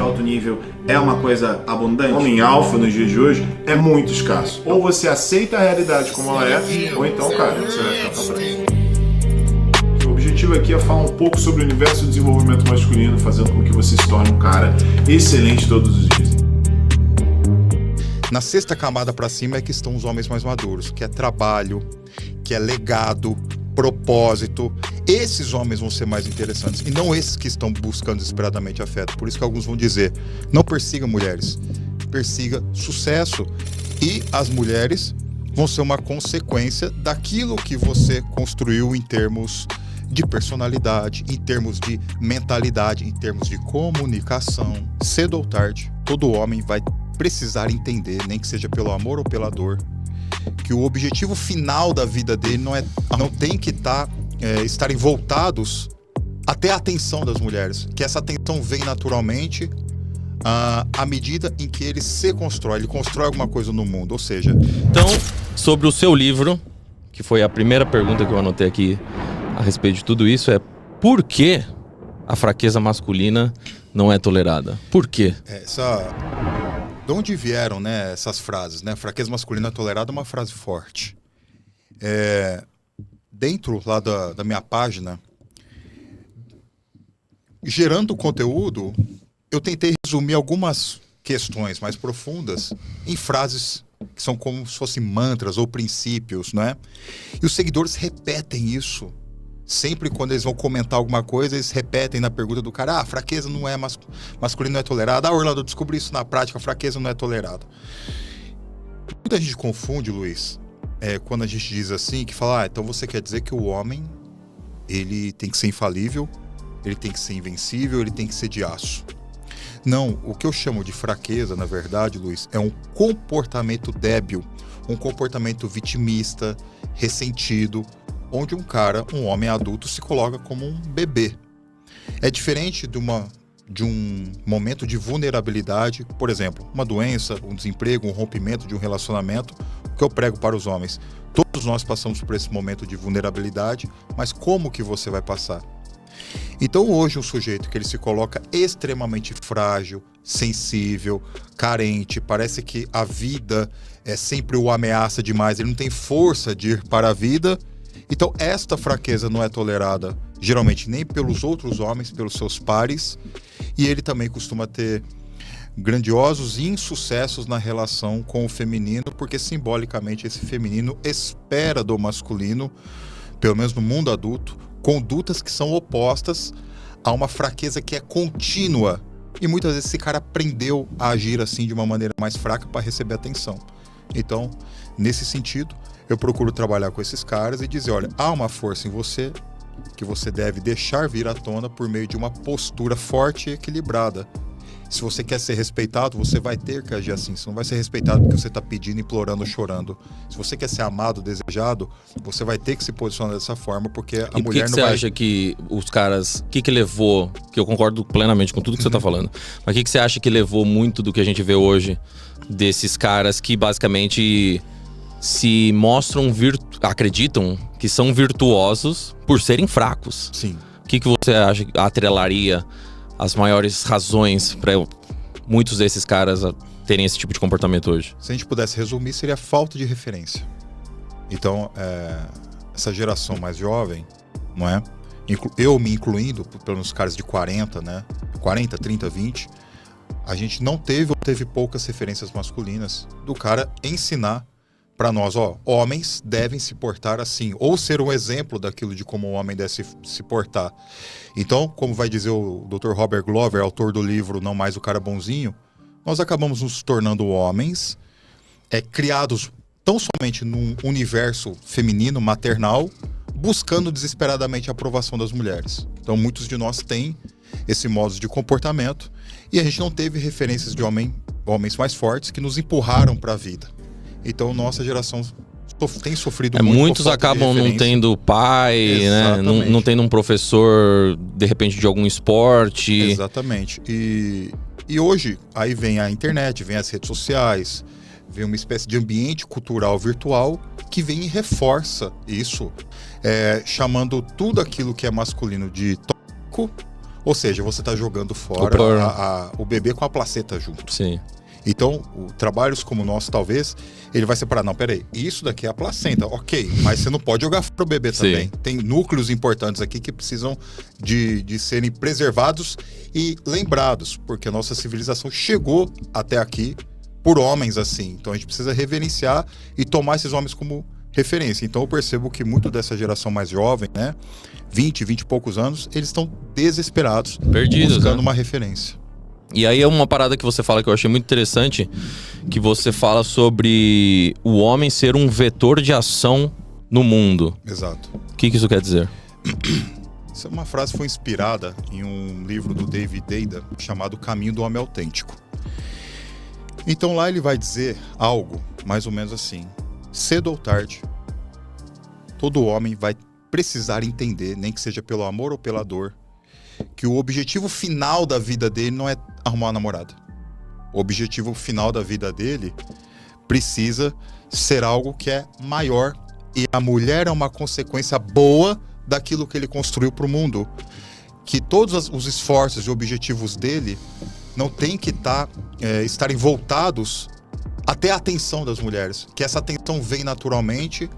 alto nível é uma coisa abundante? Homem alfa nos dias de hoje é muito escasso. Ou você aceita a realidade como ela é, ou então, cara, você vai ficar pra trás. O objetivo aqui é falar um pouco sobre o universo do desenvolvimento masculino, fazendo com que você se torne um cara excelente todos os dias. Na sexta camada para cima é que estão os homens mais maduros, que é trabalho, que é legado, propósito. Esses homens vão ser mais interessantes e não esses que estão buscando desesperadamente afeto. Por isso que alguns vão dizer, não persiga mulheres, persiga sucesso. E as mulheres vão ser uma consequência daquilo que você construiu em termos de personalidade, em termos de mentalidade, em termos de comunicação. Cedo ou tarde, todo homem vai precisar entender, nem que seja pelo amor ou pela dor, que o objetivo final da vida dele não tem que estarem voltados até a atenção das mulheres, que essa atenção vem naturalmente à medida em que ele se constrói, ele constrói alguma coisa no mundo, ou seja... Então, sobre o seu livro, que foi a primeira pergunta que eu anotei aqui a respeito de tudo isso, é por que a fraqueza masculina não é tolerada? Por quê? De onde vieram, né, essas frases, né? Fraqueza masculina tolerada é uma frase forte. Dentro lá da minha página, gerando conteúdo, eu tentei resumir algumas questões mais profundas em frases que são como se fossem mantras ou princípios, né? E os seguidores repetem isso. Sempre quando eles vão comentar alguma coisa, eles repetem na pergunta do cara, fraqueza não é masculino não é tolerada. Orlando, eu descobri isso na prática, fraqueza não é tolerada. Muita gente confunde, Luiz, quando a gente diz assim, que fala, então você quer dizer que o homem, ele tem que ser infalível, ele tem que ser invencível, ele tem que ser de aço. Não, o que eu chamo de fraqueza, na verdade, Luiz, é um comportamento débil, um comportamento vitimista, ressentido, onde um homem adulto se coloca como um bebê. É diferente de um momento de vulnerabilidade, por exemplo, uma doença, um desemprego, um rompimento de um relacionamento, que eu prego para os homens. Todos nós passamos por esse momento de vulnerabilidade, mas como que você vai passar? Então hoje um sujeito que ele se coloca extremamente frágil, sensível, carente, parece que a vida é sempre o ameaça demais, ele não tem força de ir para a vida. Então esta fraqueza não é tolerada geralmente nem pelos outros homens, pelos seus pares, e ele também costuma ter grandiosos insucessos na relação com o feminino, porque simbolicamente esse feminino espera do masculino, pelo menos no mundo adulto, condutas que são opostas a uma fraqueza que é contínua. E muitas vezes esse cara aprendeu a agir assim de uma maneira mais fraca para receber atenção. Então, nesse sentido, eu procuro trabalhar com esses caras e dizer, olha, há uma força em você que você deve deixar vir à tona por meio de uma postura forte e equilibrada. Se você quer ser respeitado, você vai ter que agir assim. Você não vai ser respeitado porque você está pedindo, implorando, chorando. Se você quer ser amado, desejado, você vai ter que se posicionar dessa forma, porque a mulher não vai... E por que você acha que os caras... O que levou... Que eu concordo plenamente com tudo que você está falando. Mas o que você acha que levou muito do que a gente vê hoje desses caras que basicamente se mostram... acreditam que são virtuosos por serem fracos? Sim. O que você acha que atrelaria as maiores razões para muitos desses caras terem esse tipo de comportamento hoje? Se a gente pudesse resumir, seria falta de referência. Então, essa geração mais jovem, não é? Eu me incluindo, pelos caras de 40, né? 40, 30, 20, a gente não teve ou teve poucas referências masculinas do cara ensinar para nós, homens devem se portar assim, ou ser um exemplo daquilo de como o homem deve se portar. Então, como vai dizer o Dr. Robert Glover, autor do livro Não Mais o Cara Bonzinho, nós acabamos nos tornando homens criados tão somente num universo feminino, maternal, buscando desesperadamente a aprovação das mulheres. Então, muitos de nós têm esse modo de comportamento e a gente não teve referências de homens mais fortes que nos empurraram para a vida. Então, nossa geração tem sofrido muito. Muitos acabam não tendo pai, né? Não tendo um professor, de repente, de algum esporte. Exatamente. E hoje, aí vem a internet, vem as redes sociais, vem uma espécie de ambiente cultural virtual que vem e reforça isso, chamando tudo aquilo que é masculino de tóxico Ou seja, você está jogando fora o bebê com a placenta junto. Sim. Então, trabalhos como o nosso, talvez, ele vai separar. Não, peraí, isso daqui é a placenta, ok, mas você não pode jogar fora o bebê também. Tem núcleos importantes aqui que precisam de serem preservados e lembrados, porque a nossa civilização chegou até aqui por homens assim. Então a gente precisa reverenciar e tomar esses homens como referência. Então eu percebo que muito dessa geração mais jovem, né, 20 e poucos anos, eles estão desesperados, perdidos, buscando né? Uma referência. E aí é uma parada que você fala que eu achei muito interessante, que você fala sobre o homem ser um vetor de ação no mundo. Exato. O que isso quer dizer? Essa é uma frase que foi inspirada em um livro do David Deida chamado Caminho do Homem Autêntico. Então lá ele vai dizer algo mais ou menos assim: cedo ou tarde, todo homem vai precisar entender, nem que seja pelo amor ou pela dor, que o objetivo final da vida dele não é arrumar uma namorada. O objetivo final da vida dele precisa ser algo que é maior, e a mulher é uma consequência boa daquilo que ele construiu para o mundo. Que todos os esforços e objetivos dele não tem que estarem voltados até a atenção das mulheres. Que essa atenção vem naturalmente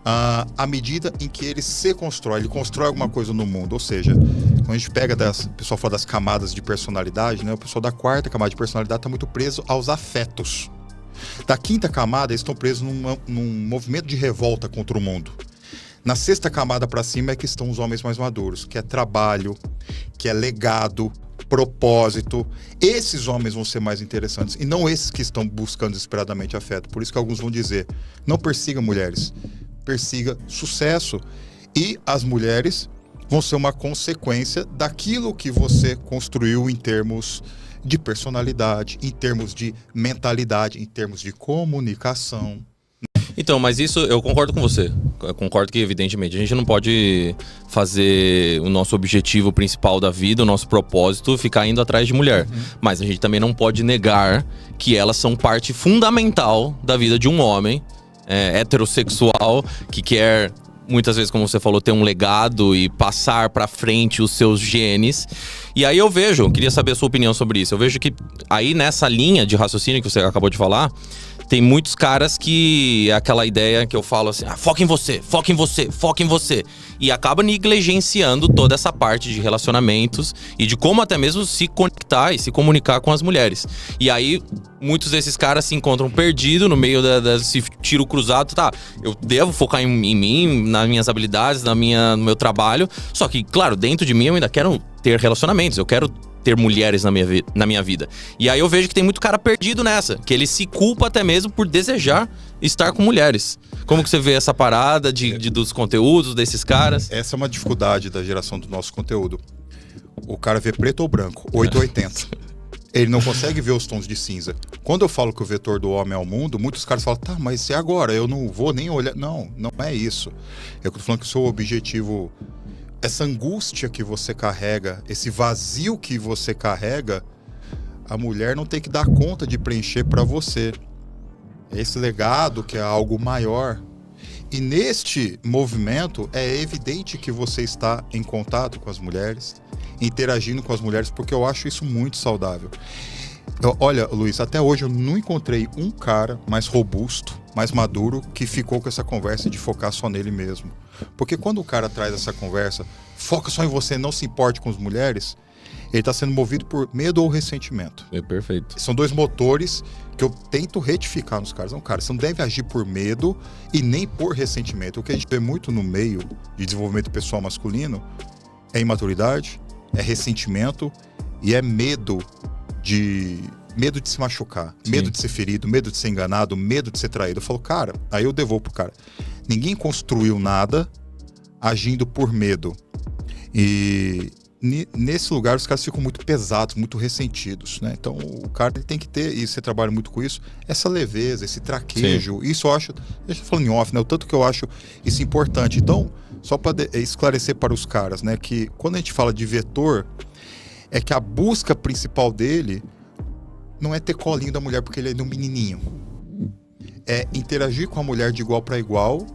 à medida em que ele se constrói. Ele constrói alguma coisa no mundo. Ou seja, quando a gente pega o pessoal fala das camadas de personalidade, né? O pessoal da quarta camada de personalidade está muito preso aos afetos. Da quinta camada, eles estão presos num movimento de revolta contra o mundo. Na sexta camada para cima é que estão os homens mais maduros, que é trabalho, que é legado, propósito. Esses homens vão ser mais interessantes, e não esses que estão buscando desesperadamente afeto. Por isso que alguns vão dizer: não persiga mulheres, persiga sucesso. E as mulheres vão ser uma consequência daquilo que você construiu em termos de personalidade, em termos de mentalidade, em termos de comunicação. Então, mas isso eu concordo com você. Eu concordo que, evidentemente, a gente não pode fazer o nosso objetivo principal da vida, o nosso propósito, ficar indo atrás de mulher. Mas a gente também não pode negar que elas são parte fundamental da vida de um homem heterossexual que quer, muitas vezes, como você falou, ter um legado e passar pra frente os seus genes. E aí eu queria saber a sua opinião sobre isso. Eu vejo que aí nessa linha de raciocínio que você acabou de falar, tem muitos caras que aquela ideia que eu falo assim: foca em você, foca em você, foca em você. E acaba negligenciando toda essa parte de relacionamentos e de como até mesmo se conectar e se comunicar com as mulheres. E aí, muitos desses caras se encontram perdidos no meio desse tiro cruzado. Tá, eu devo focar em mim, nas minhas habilidades, no meu trabalho. Só que, claro, dentro de mim eu ainda quero ter relacionamentos, eu quero ter mulheres na minha vida. E aí eu vejo que tem muito cara perdido nessa, que ele se culpa até mesmo por desejar estar com mulheres. Como que você vê essa parada dos conteúdos desses caras? Essa é uma dificuldade da geração do nosso conteúdo. O cara vê preto ou branco, 880. Ele não consegue ver os tons de cinza. Quando eu falo que o vetor do homem é o mundo, muitos caras falam: tá, mas e agora? Eu não vou nem olhar. Não, não é isso. Eu tô falando que o seu objetivo, essa angústia que você carrega, esse vazio que você carrega, a mulher não tem que dar conta de preencher para você. Esse legado que é algo maior. E neste movimento é evidente que você está em contato com as mulheres, interagindo com as mulheres, porque eu acho isso muito saudável. Olha, Luiz, até hoje eu não encontrei um cara mais robusto, mais maduro, que ficou com essa conversa de focar só nele mesmo. Porque quando o cara traz essa conversa, foca só em você, não se importe com as mulheres, ele está sendo movido por medo ou ressentimento. É perfeito. São dois motores que eu tento retificar nos caras. Não, cara, você não deve agir por medo e nem por ressentimento. O que a gente vê muito no meio de desenvolvimento pessoal masculino é imaturidade, é ressentimento e é medo de se machucar, Sim. medo de ser ferido, medo de ser enganado, medo de ser traído. Eu falo, cara, aí eu devolvo pro cara: ninguém construiu nada agindo por medo. E nesse lugar os caras ficam muito pesados, muito ressentidos, né? Então o cara ele tem que ter, e você trabalha muito com isso, essa leveza, esse traquejo. Sim. Isso eu acho, deixa eu falando em off, né? O tanto que eu acho isso importante. Então, só para esclarecer para os caras, né, que quando a gente fala de vetor, é que a busca principal dele não é ter colinho da mulher porque ele é um menininho. É interagir com a mulher de igual para igual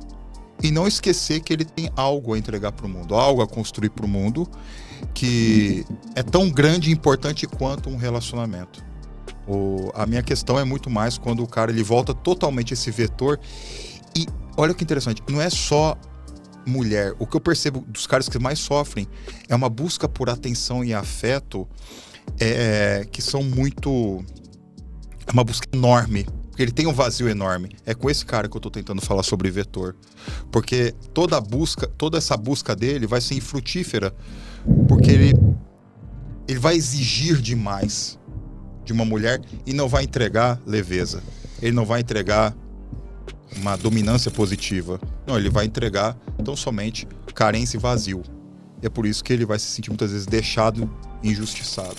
e não esquecer que ele tem algo a entregar para o mundo, algo a construir para o mundo. que é tão grande e importante quanto um relacionamento. A minha questão é muito mais quando o cara ele volta totalmente esse vetor. E olha que interessante, não é só mulher. O que eu percebo dos caras que mais sofrem é uma busca por atenção e afeto que são muito... É uma busca enorme, porque ele tem um vazio enorme. É com esse cara que eu tô tentando falar sobre vetor. Porque toda essa busca dele vai ser infrutífera, porque ele vai exigir demais de uma mulher e não vai entregar leveza. Ele não vai entregar uma dominância positiva. Não, ele vai entregar tão somente carência e vazio. E é por isso que ele vai se sentir muitas vezes deixado e injustiçado.